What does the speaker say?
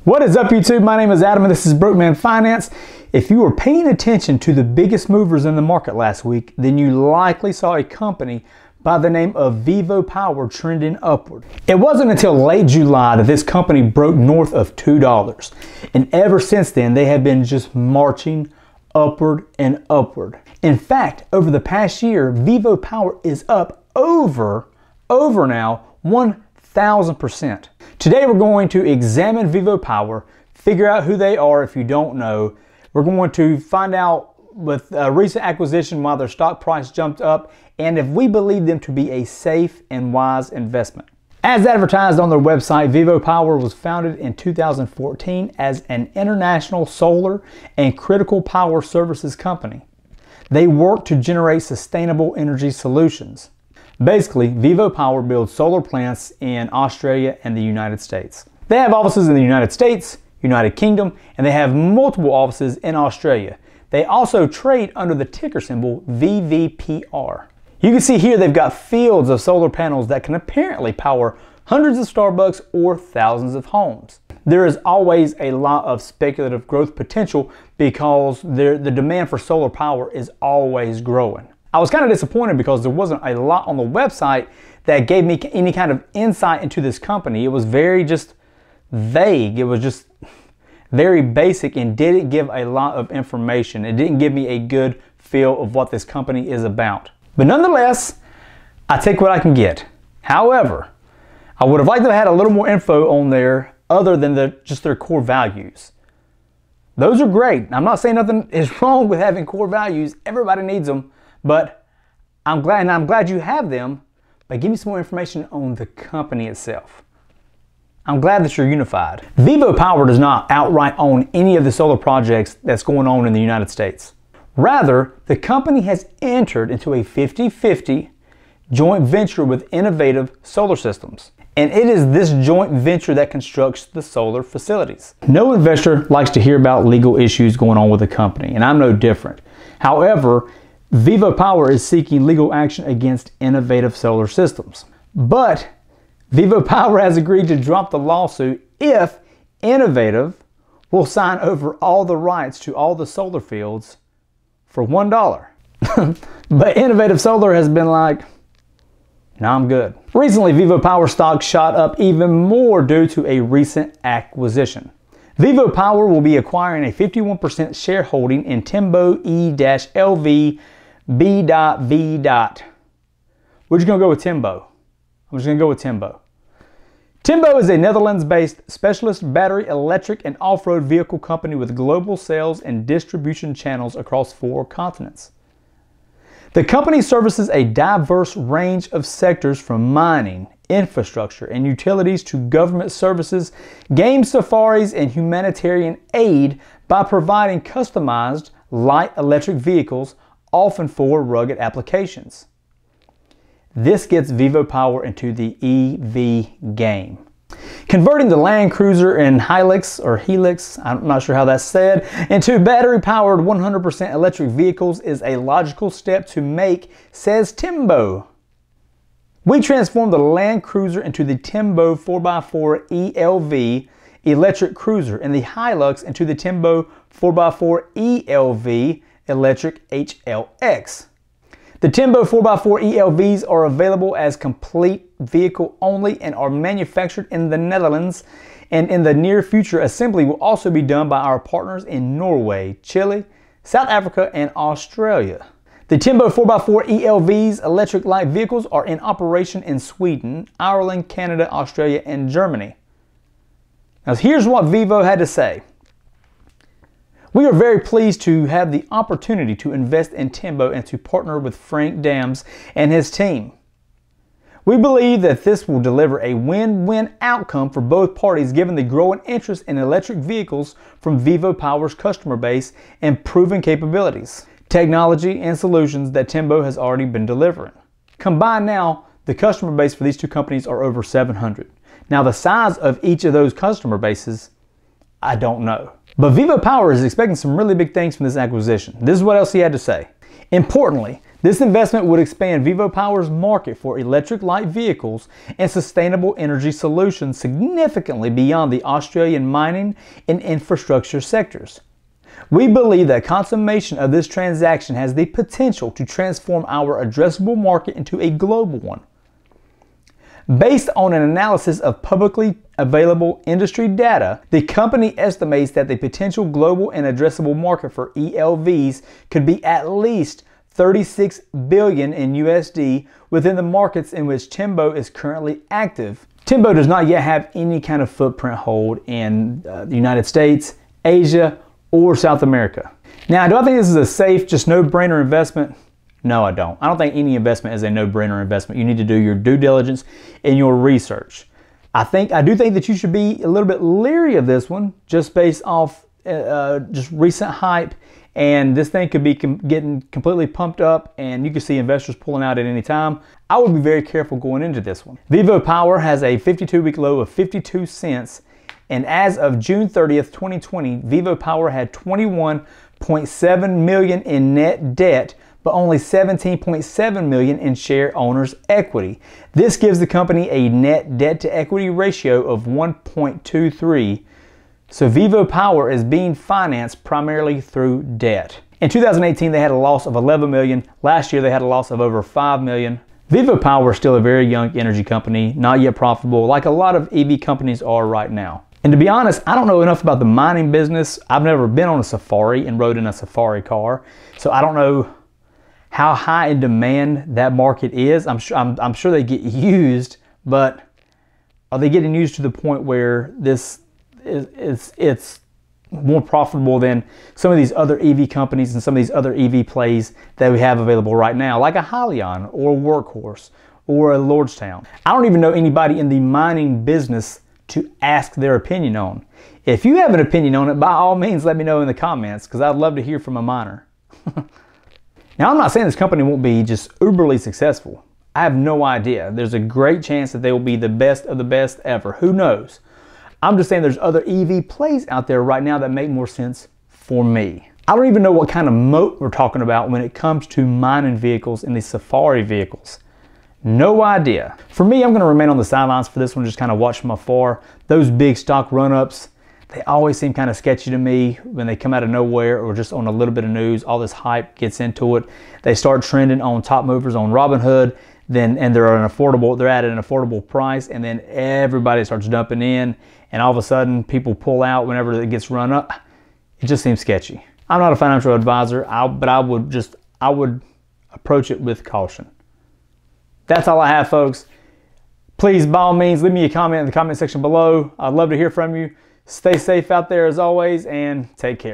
What is up, YouTube? My name is Adam and this is Broke Man Finance. If you were paying attention to the biggest movers in the market last week, then you likely saw a company by the name of VivoPower trending upward. It wasn't until late July that this company broke north of $2. And ever since then, they have been just marching upward and upward. In fact, over the past year, VivoPower is up over now 1,000%. Today we're going to examine VivoPower, figure out who they are if you don't know. We're going to find out with a recent acquisition why their stock price jumped up and if we believe them to be a safe and wise investment. As advertised on their website, VivoPower was founded in 2014 as an international solar and critical power services company. They work to generate sustainable energy solutions. Basically, VivoPower builds solar plants in Australia and the United States. They have offices in the United States, United Kingdom, and they have multiple offices in Australia. They also trade under the ticker symbol VVPR. You can see here they've got fields of solar panels that can apparently power hundreds of Starbucks or thousands of homes. There is always a lot of speculative growth potential because the demand for solar power is always growing. I was kind of disappointed because there wasn't a lot on the website that gave me any kind of insight into this company. It was very just vague. It was just very basic and didn't give a lot of information. It didn't give me a good feel of what this company is about. But nonetheless, I take what I can get. However, I would have liked to have had a little more info on there other than just their core values. Those are great. I'm not saying nothing is wrong with having core values. Everybody needs them. But I'm glad you have them, but give me some more information on the company itself. I'm glad that you're unified. VivoPower does not outright own any of the solar projects that's going on in the United States. Rather, the company has entered into a 50-50 joint venture with Innovative Solar Systems. And it is this joint venture that constructs the solar facilities. No investor likes to hear about legal issues going on with a company, and I'm no different. However, VivoPower is seeking legal action against Innovative Solar Systems. But VivoPower has agreed to drop the lawsuit if Innovative will sign over all the rights to all the solar fields for $1. But Innovative Solar has been like, no, I'm good. Recently, VivoPower stock shot up even more due to a recent acquisition. VivoPower will be acquiring a 51% shareholding in Tembo E-LV B.V. We're just gonna go with Tembo. I'm just gonna go with Tembo. Tembo is a Netherlands-based specialist battery, electric, and off-road vehicle company with global sales and distribution channels across 4 continents. The company services a diverse range of sectors from mining, infrastructure, and utilities to government services, game safaris, and humanitarian aid by providing customized light electric vehicles, often for rugged applications. This gets VivoPower into the EV game. Converting the Land Cruiser and Helix, I'm not sure how that's said, into battery-powered 100% electric vehicles is a logical step to make, says Tembo. We transformed the Land Cruiser into the Tembo 4x4 ELV electric cruiser and the Hilux into the Tembo 4x4 ELV electric HLX. The Tembo 4x4 ELVs are available as complete vehicle only and are manufactured in the Netherlands, and in the near future assembly will also be done by our partners in Norway, Chile, South Africa, and Australia. The Tembo 4x4 ELVs electric light vehicles are in operation in Sweden, Ireland, Canada, Australia, and Germany. Now here's what Vivo had to say. We are very pleased to have the opportunity to invest in Tembo and to partner with Frank Dams and his team. We believe that this will deliver a win-win outcome for both parties given the growing interest in electric vehicles from VivoPower's customer base and proven capabilities, technology, and solutions that Tembo has already been delivering. Combined now, the customer base for these two companies are over 700. Now the size of each of those customer bases, I don't know. But VivoPower is expecting some really big things from this acquisition. This is what else he had to say. Importantly, This investment would expand VivoPower's market for electric light vehicles and sustainable energy solutions significantly beyond the Australian mining and infrastructure sectors. We believe that consummation of this transaction has the potential to transform our addressable market into a global one. Based on an analysis of publicly available industry data, the company estimates that the potential global and addressable market for ELVs could be at least $36 billion in USD within the markets in which Tembo is currently active. Tembo does not yet have any kind of footprint hold in the United States, Asia, or South America. Now, do I think this is a safe, just no-brainer investment? No, I don't. I don't think any investment is a no-brainer investment. You need to do your due diligence and your research. I do think that you should be a little bit leery of this one, just based off just recent hype, and this thing could be getting completely pumped up, and you can see investors pulling out at any time. I would be very careful going into this one. VivoPower has a 52-week low of 52 cents, and as of June 30th, 2020, VivoPower had $21.7 million in net debt, but only $17.7 million in share owners' equity. This gives the company a net debt to equity ratio of 1.23. So VivoPower is being financed primarily through debt. In 2018, they had a loss of $11 million. Last year, they had a loss of over $5 million. VivoPower is still a very young energy company, not yet profitable, like a lot of EV companies are right now. And to be honest, I don't know enough about the mining business. I've never been on a safari and rode in a safari car, so I don't know how high in demand that market is. I'm sure they get used, but are they getting used to the point where it's more profitable than some of these other EV companies and some of these other EV plays that we have available right now, like a Hyliion or a Workhorse or a Lordstown? I don't even know anybody in the mining business to ask their opinion on. If you have an opinion on it, by all means, let me know in the comments, because I'd love to hear from a miner. Now, I'm not saying this company won't be just uberly successful. I have no idea. There's a great chance that they will be the best of the best ever. Who knows? I'm just saying there's other EV plays out there right now that make more sense for me. I don't even know what kind of moat we're talking about when it comes to mining vehicles and these safari vehicles. No idea. For me, I'm going to remain on the sidelines for this one, just kind of watch from afar. Those big stock run-ups, they always seem kind of sketchy to me when they come out of nowhere or just on a little bit of news. All this hype gets into it. They start trending on top movers on Robinhood, and they're at an affordable price, and then everybody starts dumping in, and all of a sudden people pull out whenever it gets run up. It just seems sketchy. I'm not a financial advisor, but I would approach it with caution. That's all I have, folks. Please, by all means, leave me a comment in the comment section below. I'd love to hear from you. Stay safe out there as always, and take care.